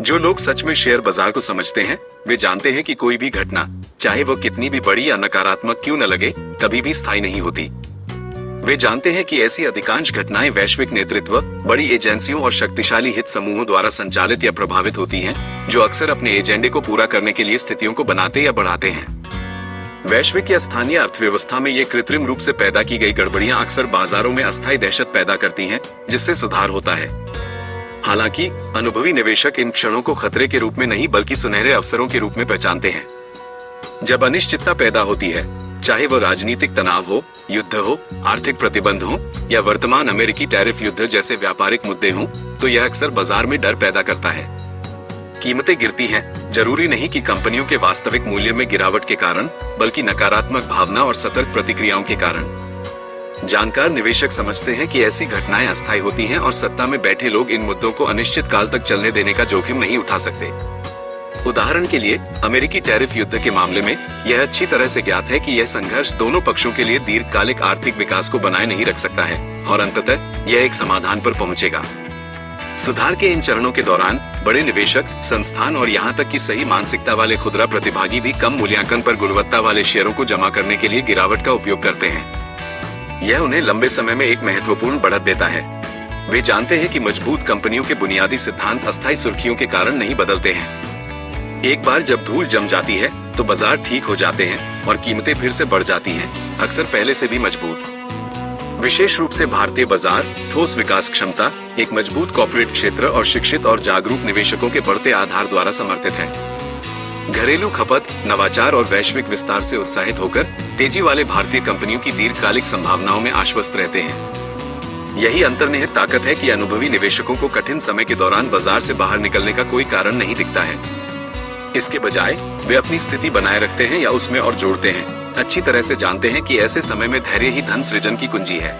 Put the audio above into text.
जो लोग सच में शेयर बाजार को समझते हैं, वे जानते हैं कि कोई भी घटना, चाहे वो कितनी भी बड़ी या नकारात्मक क्यों न लगे, कभी भी स्थायी नहीं होती। वे जानते हैं कि ऐसी अधिकांश घटनाएं वैश्विक नेतृत्व, बड़ी एजेंसियों और शक्तिशाली हित समूहों द्वारा संचालित या प्रभावित होती हैं, जो अक्सर अपने एजेंडे को पूरा करने के लिए स्थितियों को बनाते या बढ़ाते हैं। वैश्विक या स्थानीय अर्थव्यवस्था में ये कृत्रिम रूप से पैदा की गई गड़बड़ियां अक्सर बाजारों में अस्थायी दहशत पैदा करती हैं, जिससे सुधार होता है। हालांकि अनुभवी निवेशक इन क्षणों को खतरे के रूप में नहीं बल्कि सुनहरे अवसरों के रूप में पहचानते हैं। जब अनिश्चितता पैदा होती है, चाहे वो राजनीतिक तनाव हो, युद्ध हो, आर्थिक प्रतिबंध हो या वर्तमान अमेरिकी टैरिफ युद्ध जैसे व्यापारिक मुद्दे हों, तो यह अक्सर बाजार में डर पैदा करता है। कीमतें गिरती हैं, जरूरी नहीं कि कंपनियों के वास्तविक मूल्य में गिरावट के कारण, बल्कि नकारात्मक भावना और सतर्क प्रतिक्रियाओं के कारण। जानकार निवेशक समझते हैं कि ऐसी घटनाएं अस्थायी होती हैं और सत्ता में बैठे लोग इन मुद्दों को अनिश्चित काल तक चलने देने का जोखिम नहीं उठा सकते। उदाहरण के लिए, अमेरिकी टैरिफ युद्ध के मामले में यह अच्छी तरह से ज्ञात है कि यह संघर्ष दोनों पक्षों के लिए दीर्घकालिक आर्थिक विकास को बनाए नहीं रख सकता है और अंततः यह एक समाधान पर पहुंचेगा। सुधार के इन चरणों के दौरान बड़े निवेशक, संस्थान और यहाँ तक कि सही मानसिकता वाले खुदरा प्रतिभागी भी कम मूल्यांकन पर गुणवत्ता वाले शेयरों को जमा करने के लिए गिरावट का उपयोग करते हैं। यह उन्हें लंबे समय में एक महत्वपूर्ण बढ़त देता है। वे जानते हैं कि मजबूत कंपनियों के बुनियादी सिद्धांत अस्थायी सुर्खियों के कारण नहीं बदलते हैं। एक बार जब धूल जम जाती है, तो बाजार ठीक हो जाते हैं और कीमतें फिर से बढ़ जाती हैं, अक्सर पहले से भी मजबूत। विशेष रूप से भारतीय बाजार, ठोस विकास क्षमता, एक मजबूत कॉर्पोरेट क्षेत्र और शिक्षित और जागरूक निवेशकों के बढ़ते आधार द्वारा समर्थित है। घरेलू खपत, नवाचार और वैश्विक विस्तार से उत्साहित होकर तेजी वाले भारतीय कंपनियों की दीर्घकालिक संभावनाओं में आश्वस्त रहते हैं। यही अंतर्निहित ताकत है कि अनुभवी निवेशकों को कठिन समय के दौरान बाजार से बाहर निकलने का कोई कारण नहीं दिखता है। इसके बजाय वे अपनी स्थिति बनाए रखते हैं या उसमें और जोड़ते हैं, अच्छी तरह से जानते हैं कि ऐसे समय में धैर्य ही धन सृजन की कुंजी है।